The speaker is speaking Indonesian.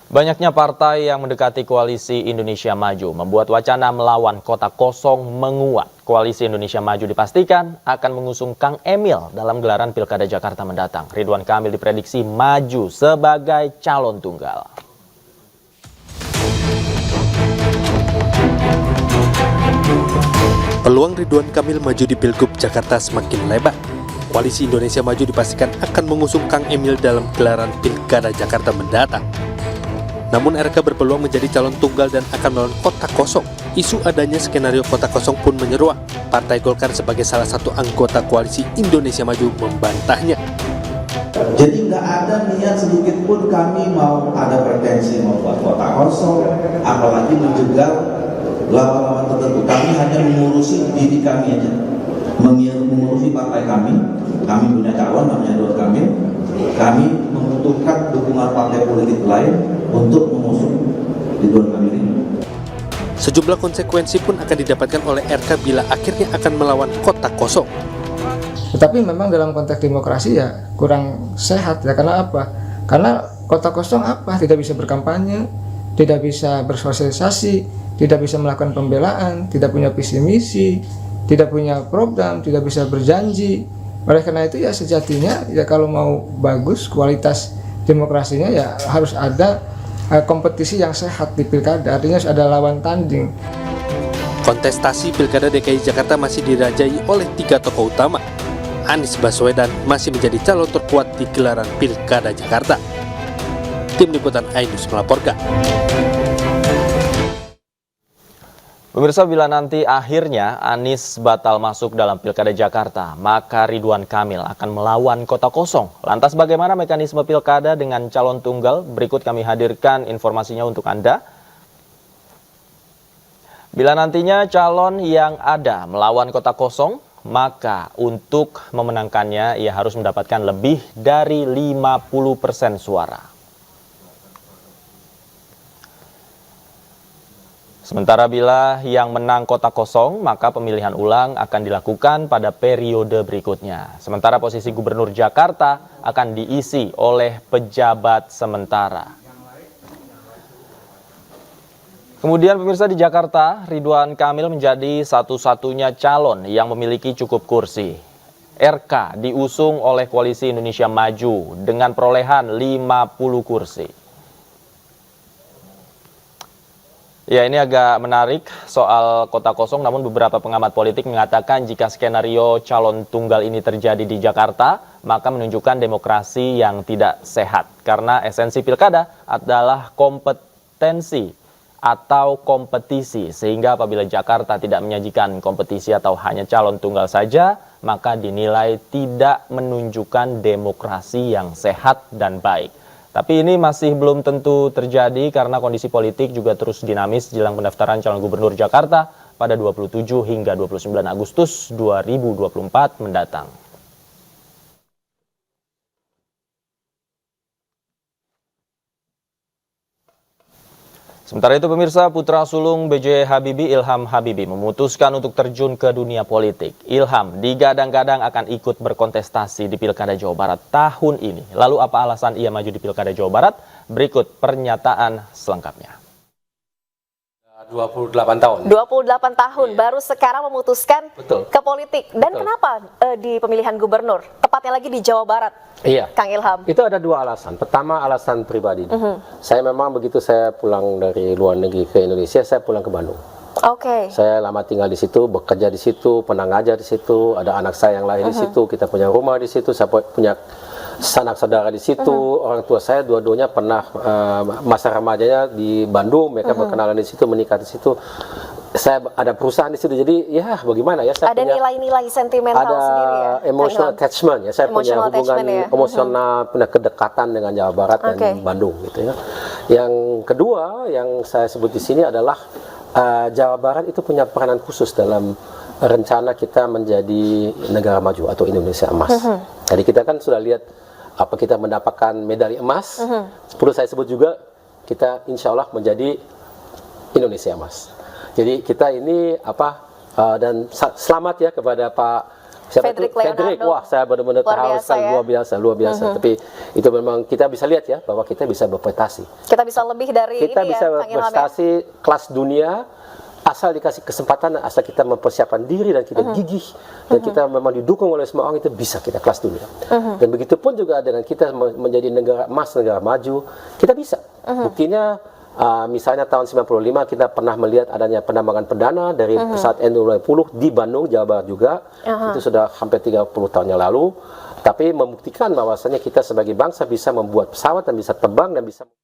Banyaknya partai yang mendekati koalisi Indonesia Maju membuat wacana melawan kota kosong menguat. Koalisi Indonesia Maju dipastikan akan mengusung Kang Emil dalam gelaran Pilkada Jakarta mendatang. Ridwan Kamil diprediksi maju sebagai calon tunggal. Peluang Ridwan Kamil maju di Pilgub Jakarta semakin lebar. Koalisi Indonesia Maju dipastikan akan mengusung Kang Emil dalam gelaran Pilkada Jakarta mendatang. Namun RK berpeluang menjadi calon tunggal dan akan melawan kota kosong. Isu adanya skenario kota kosong pun menyeruak. Partai Golkar sebagai salah satu anggota koalisi Indonesia Maju membantahnya. Jadi nggak ada niat sedikit pun kami mau ada pretensi membuat kota kosong, apalagi menjegal lawan-lawan tertentu. Kami hanya mengurusi diri kami aja, mengurusi partai kami. Kami punya calon namanya Ridwan Kamil. Kami membutuhkan dukungan partai politik lain untuk mengusung Ridwan Kamil ini. Sejumlah konsekuensi pun akan didapatkan oleh RK bila akhirnya akan melawan kota kosong. Tetapi memang dalam konteks demokrasi ya kurang sehat ya. Karena apa? Karena kota kosong apa? Tidak bisa berkampanye, tidak bisa bersosialisasi, tidak bisa melakukan pembelaan, tidak punya visi misi, tidak punya program, tidak bisa berjanji. Oleh karena itu ya sejatinya ya kalau mau bagus kualitas demokrasinya ya harus ada kompetisi yang sehat di pilkada, artinya harus ada lawan tanding. Kontestasi Pilkada DKI Jakarta masih dirajai oleh 3 tokoh utama. Anies Baswedan masih menjadi calon terkuat di gelaran Pilkada Jakarta. Tim Liputan iNews melaporkan. Pemirsa, bila nanti akhirnya Anies batal masuk dalam Pilkada Jakarta, maka Ridwan Kamil akan melawan kota kosong. Lantas bagaimana mekanisme Pilkada dengan calon tunggal? Berikut kami hadirkan informasinya untuk Anda. Bila nantinya calon yang ada melawan kota kosong, maka untuk memenangkannya ia harus mendapatkan lebih dari 50% suara. Sementara bila yang menang kota kosong, maka pemilihan ulang akan dilakukan pada periode berikutnya. Sementara posisi Gubernur Jakarta akan diisi oleh pejabat sementara. Kemudian pemirsa, di Jakarta, Ridwan Kamil menjadi satu-satunya calon yang memiliki cukup kursi. RK diusung oleh Koalisi Indonesia Maju dengan perolehan 50 kursi. Ya, ini agak menarik soal kota kosong, namun beberapa pengamat politik mengatakan jika skenario calon tunggal ini terjadi di Jakarta, maka menunjukkan demokrasi yang tidak sehat. Karena esensi pilkada adalah kompetensi atau kompetisi, sehingga apabila Jakarta tidak menyajikan kompetisi atau hanya calon tunggal saja, maka dinilai tidak menunjukkan demokrasi yang sehat dan baik. Tapi ini masih belum tentu terjadi karena kondisi politik juga terus dinamis jelang pendaftaran calon gubernur Jakarta pada 27 hingga 29 Agustus 2024 mendatang. Sementara itu pemirsa, putra sulung B.J. Habibie, Ilham Habibie, memutuskan untuk terjun ke dunia politik. Ilham digadang-gadang akan ikut berkontestasi di Pilkada Jawa Barat tahun ini. Lalu apa alasan ia maju di Pilkada Jawa Barat? Berikut pernyataan selengkapnya. 28 tahun. 28 tahun, iya. Baru sekarang memutuskan Betul. ke politik. Dan Betul. Kenapa di pemilihan gubernur? Tepatnya lagi di Jawa Barat, Iya. Kang Ilham. Itu ada 2 alasan. Pertama, alasan pribadi. Saya memang begitu saya pulang dari luar negeri ke Indonesia, saya pulang ke Bandung. Oke. Saya lama tinggal di situ, bekerja di situ, pernah ngajar di situ, ada anak saya yang lahir di situ, kita punya rumah di situ, saya punya sanak saudara di situ, orang tua saya dua-duanya pernah masa remajanya di Bandung, mereka berkenalan di situ, menikah di situ. Saya ada perusahaan di situ, jadi ya bagaimana ya, saya ada nilai-nilai sentimental sendiri ya, emotional attachment ya, saya punya hubungan emosional, punya kedekatan dengan Jawa Barat dan Bandung gitu ya. Yang kedua yang saya sebut di sini adalah Jawa Barat itu punya peranan khusus dalam rencana kita menjadi negara maju atau Indonesia emas. Jadi kita kan sudah lihat apa kita mendapatkan medali emas. Perlu saya sebut juga kita insya Allah menjadi Indonesia emas. Jadi kita ini dan selamat ya kepada Pak Siapa Frederick itu? Frederick, Leonardo. wah saya benar-benar Luar terharu biasa sekali, ya. luar biasa. Tapi itu memang kita bisa lihat ya bahwa kita bisa berprestasi. Kita bisa lebih dari Kita ini bisa ya, Kang Ilham ya. berprestasi kelas dunia asal dikasih kesempatan, asal kita mempersiapkan diri dan kita gigih dan kita memang didukung oleh semua orang, itu bisa kita kelas dunia. Dan begitu pun juga dengan kita menjadi negara emas, negara maju, kita bisa. Buktinya misalnya tahun 95 kita pernah melihat adanya penambangan perdana dari pesawat N220 di Bandung, Jawa Barat juga. Itu sudah hampir 30 tahun yang lalu. Tapi membuktikan bahwasanya kita sebagai bangsa bisa membuat pesawat dan bisa terbang dan bisa